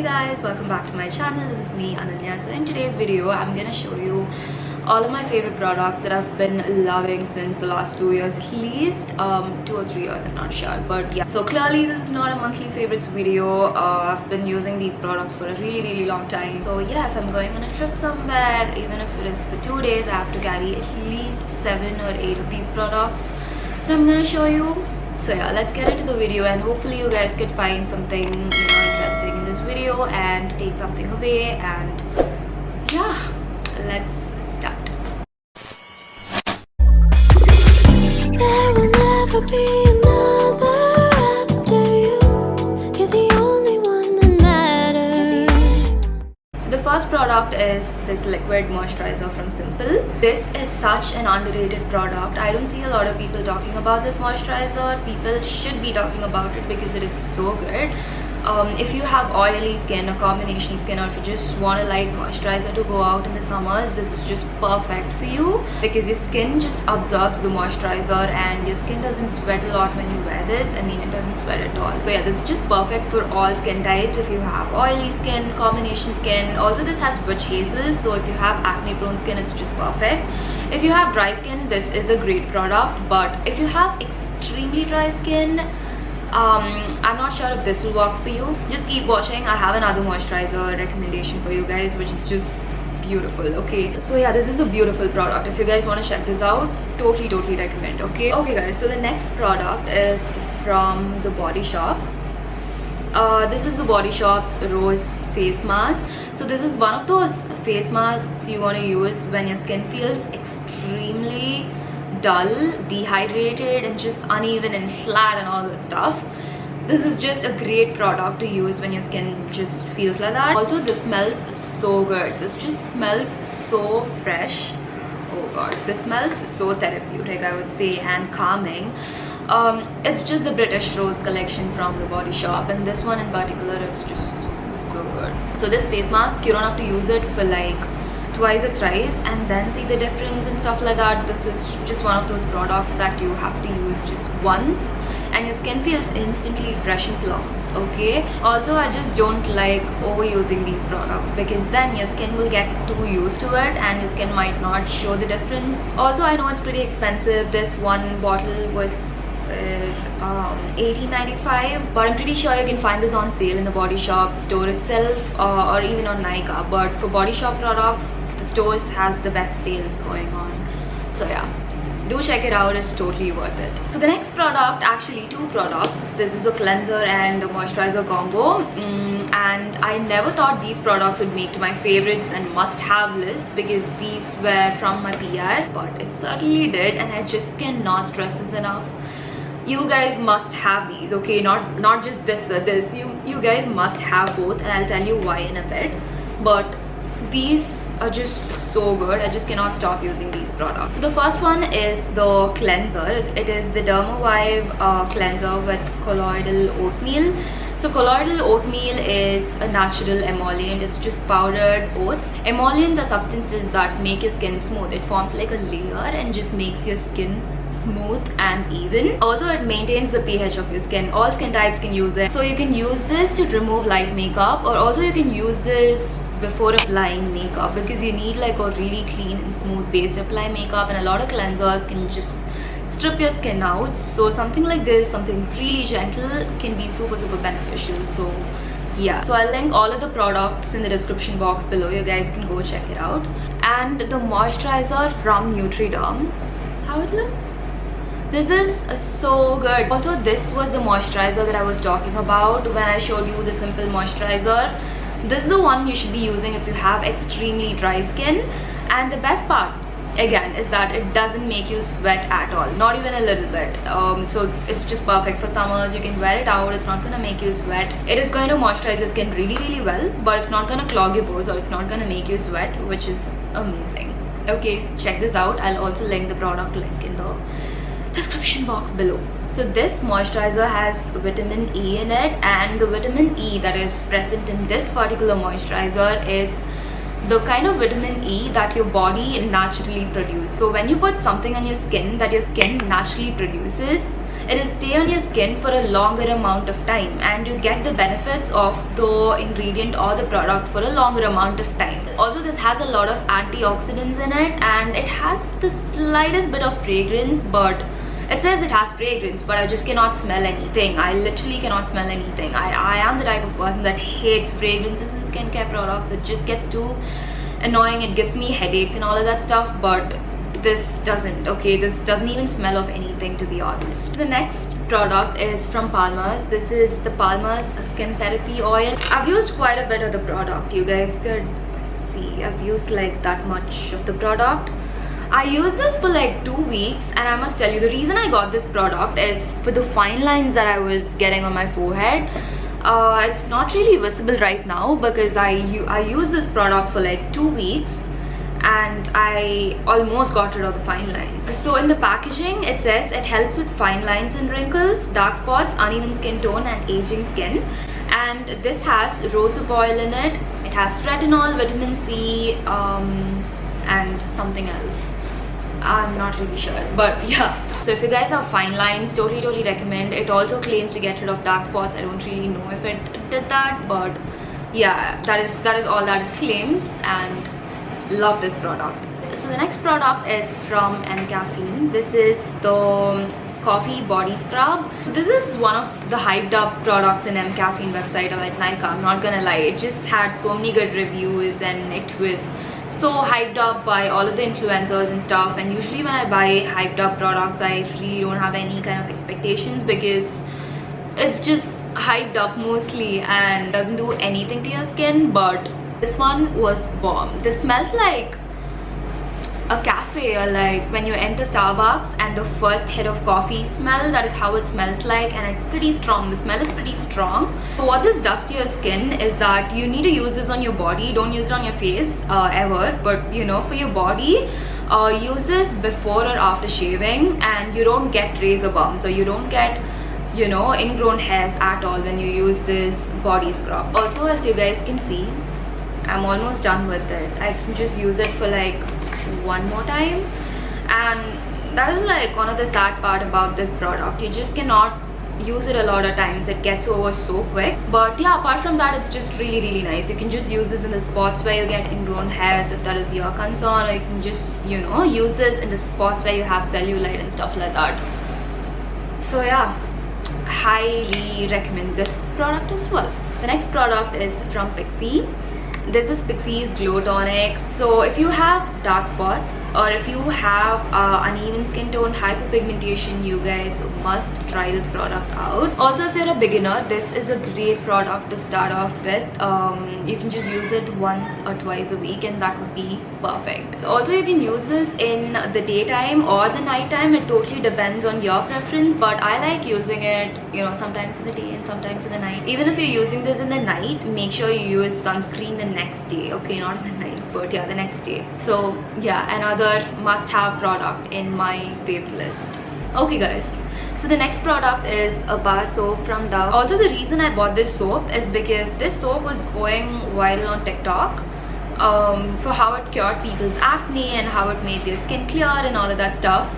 Hey guys, welcome back to my channel. This is me, Ananya. So in today's video I'm gonna show you all of my favorite products that I've been loving since the last 2 years, at least 2 or 3 years, I'm not sure, but yeah. So clearly this is not a monthly favorites video. I've been using these products for a really long time. So yeah, if I'm going on a trip somewhere, even if it is for 2 days, I have to carry at least 7 or 8 of these products that I'm gonna show you. So yeah, let's get into the video, and hopefully you guys could find something interesting in this video and take something away. And yeah, let's start. There will never be another after you. You're the only one that matters. So the first product is this liquid moisturizer from Simple. This is such an underrated product. I don't see a lot of people talking about this moisturizer. People should be talking about it because it is so good. If you have oily skin or combination skin, or if you just want a light moisturizer to go out in the summers, this is just perfect for you because your skin just absorbs the moisturizer and your skin doesn't sweat a lot when you wear this. I mean, it doesn't sweat at all. But yeah, this is just perfect for all skin types. If you have oily skin, combination skin, also this has witch hazel, so if you have acne prone skin, it's just perfect. If you have dry skin, this is a great product. But if you have extremely dry skin, I'm not sure if this will work for you. Just keep washing. I have another moisturizer recommendation for you guys, which is just beautiful. Okay, so yeah, this is a beautiful product. If you guys want to check this out, totally recommend. Okay guys, so the next product is from the Body Shop. This is the Body Shop's Rose face mask. So this is one of those face masks you want to use when your skin feels extremely dull, dehydrated, and just uneven and flat and all that stuff. This is just a great product to use when your skin just feels like that. Also, this smells so good. This just smells so fresh. Oh god, this smells so therapeutic, I would say, and calming. It's just the British Rose collection from the Body Shop, and this one in particular, it's just so good. So this face mask, you don't have to use it for like twice or thrice and then see the difference and stuff like that. This is just one of those products that you have to use just once and your skin feels instantly fresh and plump. Okay, also I just don't like overusing these products because then your skin will get too used to it and your skin might not show the difference. Also, I know it's pretty expensive. This one bottle was $18.95, but I'm pretty sure you can find this on sale in the Body Shop store itself, or even on Nykaa. But for Body Shop products, the stores has the best sales going on. So yeah, do check it out. It's totally worth it. So the next product, actually two products. This is a cleanser and a moisturizer combo, and I never thought these products would make to my favorites and must-have list because these were from my PR, but it certainly did, and I just cannot stress this enough. You guys must have these, okay? Not just this. You guys must have both, and I'll tell you why in a bit. But these are just so good. I just cannot stop using these products. So the first one is the cleanser. It is the Dermavive cleanser with colloidal oatmeal. So colloidal oatmeal is a natural emollient. It's just powdered oats. Emollients are substances that make your skin smooth. It forms like a layer and just makes your skin smooth and even. Also, it maintains the pH of your skin. All skin types can use it. So you can use this to remove light makeup, or also you can use this before applying makeup because you need like a really clean and smooth base to apply makeup, and a lot of cleansers can just strip your skin out. So something like this, something really gentle, can be super beneficial. So yeah, so I'll link all of the products in the description box below. You guys can go check it out. And the moisturizer from Nutriderm, this is how it looks. This is so good. Also, this was the moisturizer that I was talking about when I showed you the Simple moisturizer. This is the one you should be using if you have extremely dry skin. And the best part, again, is that it doesn't make you sweat at all, not even a little bit. So it's just perfect for summers. You can wear it out. It's not gonna make you sweat. It is going to moisturize your skin really well, but it's not gonna clog your pores, or it's not gonna make you sweat, which is amazing. Okay, check this out. I'll also link the product link in the description box below. So this moisturizer has vitamin E in it, and the vitamin E that is present in this particular moisturizer is the kind of vitamin E that your body naturally produces. So when you put something on your skin that your skin naturally produces, it'll stay on your skin for a longer amount of time, and you get the benefits of the ingredient or the product for a longer amount of time. Also, this has a lot of antioxidants in it, and it has the slightest bit of fragrance, but it says it has fragrance, but I just cannot smell anything. I literally cannot smell anything. I am the type of person that hates fragrances in skincare products. It just gets too annoying. It gives me headaches and all of that stuff, but this doesn't. Okay, this doesn't even smell of anything, to be honest. The next product is from Palmer's. This is the Palmer's Skin Therapy Oil. I've used quite a bit of the product. You guys could see I've used like that much of the product. I used this for like 2 weeks, and I must tell you, the reason I got this product is for the fine lines that I was getting on my forehead. It's not really visible right now because I used this product for like 2 weeks and I almost got rid of the fine lines. So in the packaging it says it helps with fine lines and wrinkles, dark spots, uneven skin tone and aging skin. And this has rosehip oil in it. It has retinol, vitamin C, and something else. I'm not really sure, but yeah. So if you guys have fine lines, totally recommend. It also claims to get rid of dark spots. I don't really know if it did that, but yeah, that is all that it claims, and love this product. So the next product is from Mcaffeine. This is the coffee body scrub. This is one of the hyped up products in Mcaffeine website, like Nykaa. I'm not gonna lie, it just had so many good reviews and it was so hyped up by all of the influencers and stuff. And usually when I buy hyped up products, I really don't have any kind of expectations because it's just hyped up mostly and doesn't do anything to your skin. But this one was bomb. This smelled like a cafe, or like when you enter Starbucks and the first hit of coffee smell. That is how it smells like, and it's pretty strong. The smell is pretty strong. So what this does to your skin is that you need to use this on your body. Don't use it on your face ever, but you know, for your body, use this before or after shaving, and you don't get razor bumps, or you don't get, you know, ingrown hairs at all when you use this body scrub. Also, as you guys can see, I'm almost done with it. I can just use it for like one more time, and that is like one of the sad part about this product. You just cannot use it a lot of times. It gets over so quick. But yeah, apart from that, it's just really nice. You can just use this in the spots where you get ingrown hairs if that is your concern, or you can just, you know, use this in the spots where you have cellulite and stuff like that. So yeah, highly recommend this product as well. The next product is from Pixi. This is Pixi's Glow Tonic. So if you have dark spots, or if you have uneven skin tone, hyperpigmentation, you guys must try this product out. Also, if you're a beginner, this is a great product to start off with. You can just use it once or twice a week and that would be perfect. Also, you can use this in the daytime or the nighttime. It totally depends on your preference, but I like using it, you know, sometimes in the day and sometimes in the night. Even if you're using this in the night, make sure you use sunscreen the next day. Okay, not in the night, but yeah, the next day. So yeah, another must-have product in my favorite list. Okay guys, so the next product is a bar soap from Dove. Also, the reason I bought this soap is because this soap was going viral on TikTok for how it cured people's acne and how it made their skin clear and all of that stuff.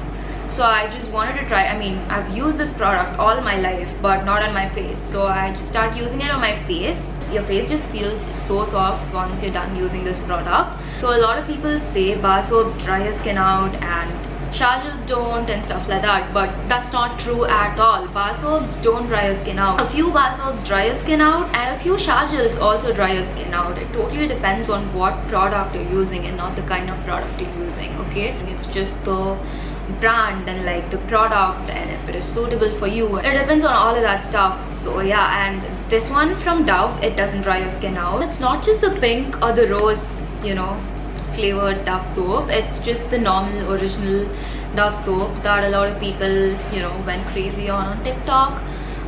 So I just wanted to try. I mean, I've used this product all my life, but not on my face. So I just started using it on my face. Your face just feels so soft once you're done using this product. So a lot of people say bar soaps dry your skin out and shower gels don't and stuff like that, but that's not true at all. Bar soaps don't dry your skin out. A few bar soaps dry your skin out, and a few shower gels also dry your skin out. It totally depends on what product you're using and not the kind of product you're using, okay? It's just the brand and like the product and if it is suitable for you. It depends on all of that stuff. So yeah, and this one from Dove, it doesn't dry your skin out. It's not just the pink or the rose, you know, flavored Dove soap. It's just the normal original Dove soap that a lot of people, you know, went crazy on TikTok.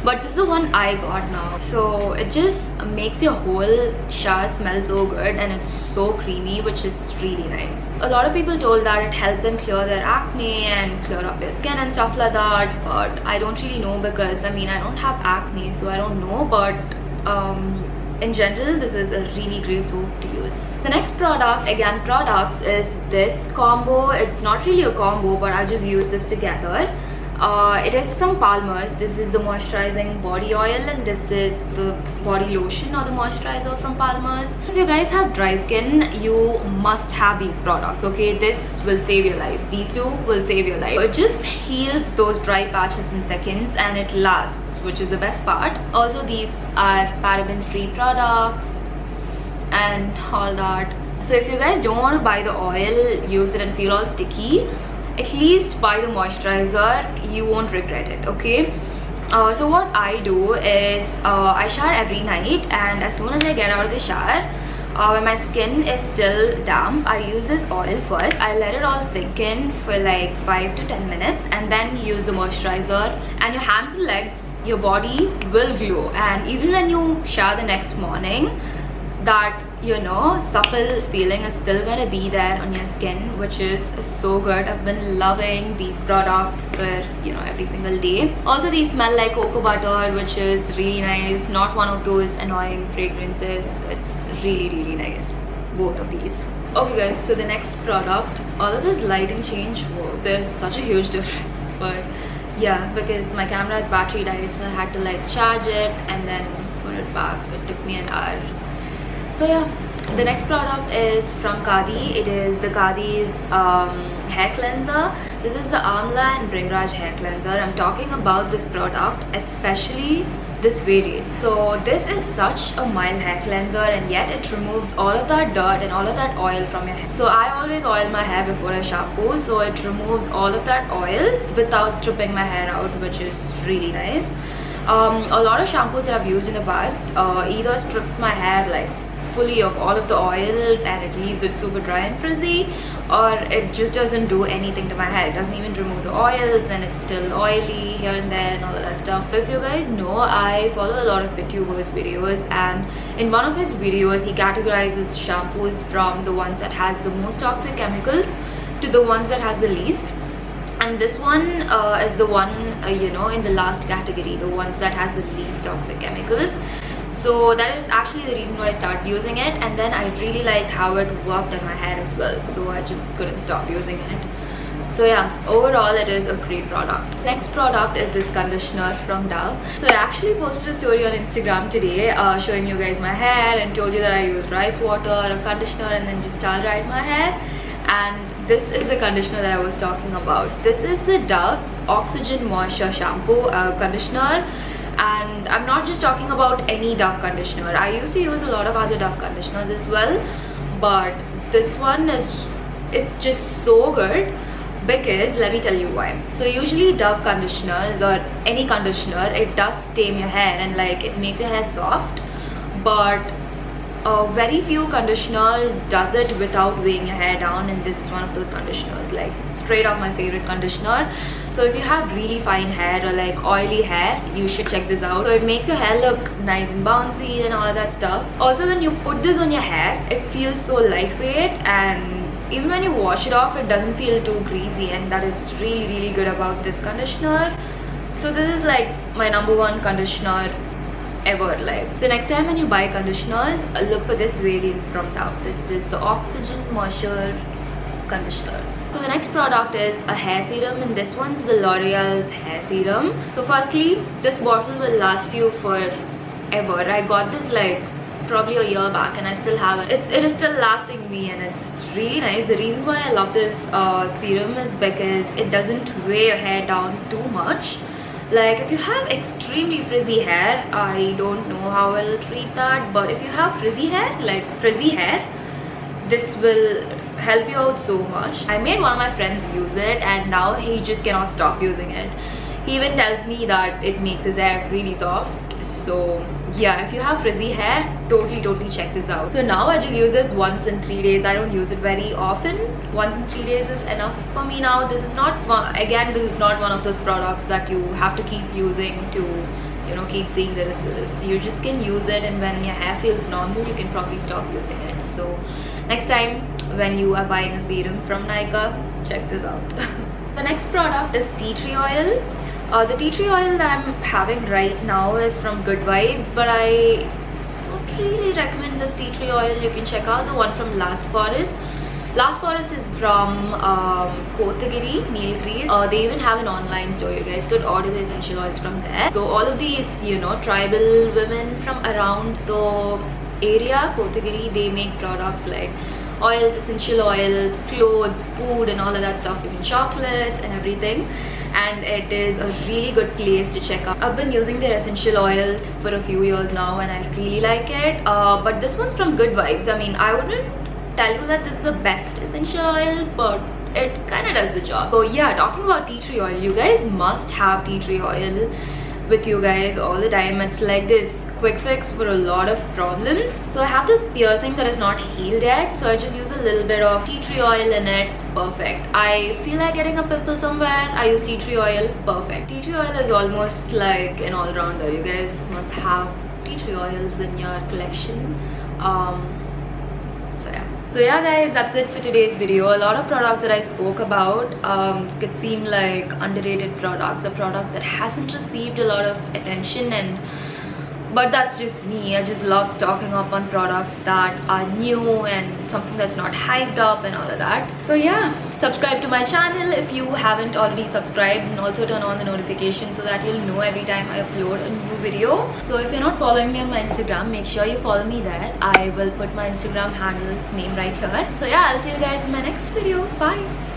But this is the one I got now. So it just makes your whole shower smell so good, and it's so creamy, which is really nice. A lot of people told that it helped them clear their acne and clear up their skin and stuff like that, but I don't really know because I mean, I don't have acne, so I don't know. But in general, this is a really great soap to use. The next product, again products, is this combo. It's not really a combo, but I just use this together. It is from Palmer's. This is the moisturizing body oil, and this is the body lotion or the moisturizer from Palmer's. If you guys have dry skin, you must have these products, okay? This will save your life. These two will save your life. It just heals those dry patches in seconds, and it lasts, which is the best part. Also, these are paraben-free products and all that. So if you guys don't want to buy the oil, use it and feel all sticky, at least buy the moisturizer. You won't regret it, okay? So what I do is I shower every night, and as soon as I get out of the shower, when my skin is still damp, I use this oil first. I let it all sink in for like 5 to 10 minutes, and then use the moisturizer, and your hands and legs, your body will glow. And even when you shower the next morning, that, you know, supple feeling is still gonna be there on your skin, which is so good. I've been loving these products for, you know, every single day. Also, these smell like cocoa butter, which is really nice. Not one of those annoying fragrances. It's really nice, both of these. Okay guys, so the next product, all of this lighting change, whoa, there's such a huge difference. But yeah, because my camera's battery died, so I had to like charge it and then put it back. It took me an hour. So yeah, the next product is from Kadi. It is the Kadi's hair cleanser. This is the Amla and Bringraj hair cleanser. I'm talking about this product, especially this variant. So this is such a mild hair cleanser, and yet it removes all of that dirt and all of that oil from your hair. So I always oil my hair before I shampoo, so it removes all of that oil without stripping my hair out, which is really nice. A lot of shampoos that I've used in the past either strips my hair like fully of all of the oils and it leaves it super dry and frizzy, or it just doesn't do anything to my hair. It doesn't even remove the oils, and it's still oily here and there and all of that stuff. But if you guys know, I follow a lot of VTuber's videos, and in one of his videos he categorizes shampoos from the ones that has the most toxic chemicals to the ones that has the least. And this one is the one, you know, in the last category, the ones that has the least toxic chemicals. So that is actually the reason why I started using it, and then I really liked how it worked on my hair as well, so I just couldn't stop using it. So yeah, overall it is a great product. Next product is this conditioner from Dove. So I actually posted a story on Instagram today showing you guys my hair and told you that I use rice water, a conditioner, and then just towel dried my hair. And this is the conditioner that I was talking about. This is the Dove's Oxygen Moisture Shampoo Conditioner. And I'm not just talking about any Dove conditioner. I used to use a lot of other Dove conditioners as well, but this one is, it's just so good, because let me tell you why. So usually Dove conditioners or any conditioner, it does tame your hair and like it makes your hair soft, but very few conditioners does it without weighing your hair down, and this is one of those conditioners, like straight up my favorite conditioner. So if you have really fine hair or like oily hair, you should check this out. So it makes your hair look nice and bouncy and all that stuff. Also, when you put this on your hair, it feels so lightweight, and even when you wash it off, it doesn't feel too greasy, and that is really good about this conditioner. So this is like my #1 conditioner ever. Like, so next time when you buy conditioners, look for this variant from Dove. This is the Oxygen Moisture Conditioner. So the next product is a hair serum, and this one's the L'Oreal's hair serum. So firstly, this bottle will last you forever. I got this like probably a year back, and I still have it. It is still lasting me, and it's really nice. The reason why I love this serum is because it doesn't weigh your hair down too much. Like, if you have extremely frizzy hair, I don't know how I'll treat that, but if you have frizzy hair, like frizzy hair, this will help you out so much. I made one of my friends use it, and now he just cannot stop using it. He even tells me that it makes his hair really soft. So yeah, if you have frizzy hair, totally check this out. So now I just use this once in 3 days. I don't use it very often. Once in 3 days is enough for me now. This is not one, again, this is not one of those products that you have to keep using to, you know, keep seeing the results. You just can use it, and when your hair feels normal, you can probably stop using it. So next time when you are buying a serum from Nykaa, check this out. The next product is tea tree oil. The tea tree oil that I'm having right now is from Good Vibes, but I don't really recommend this tea tree oil. You can check out the one from Last Forest. Last Forest is from Kotagiri, Nilgiris. They even have an online store. You guys could order the essential oils from there. So all of these, you know, tribal women from around the area, Kotagiri, they make products like oils, essential oils, clothes, food and all of that stuff, even chocolates and everything. And it is a really good place to check out. I've been using their essential oils for a few years now and I really like it. But this one's from Good Vibes. I mean, I wouldn't tell you that this is the best essential oils, but it kind of does the job. So yeah, talking about tea tree oil, you guys must have tea tree oil with you guys all the time. It's like this quick fix for a lot of problems. So I have this piercing that is not healed yet, so I just use a little bit of tea tree oil in it. Perfect. I feel like getting a pimple somewhere, I use tea tree oil. Perfect. Tea tree oil is almost like an all-rounder. You guys must have tea tree oils in your collection. So yeah guys, that's it for today's video. A lot of products that I spoke about could seem like underrated products or products that hasn't received a lot of attention, but that's just me. I just love stocking up on products that are new and something that's not hyped up and all of that. So yeah, subscribe to my channel if you haven't already subscribed, and also turn on the notifications so that you'll know every time I upload a new video. So if you're not following me on my Instagram, make sure you follow me there. I will put my Instagram handle's name right here. So yeah, I'll see you guys in my next video. Bye.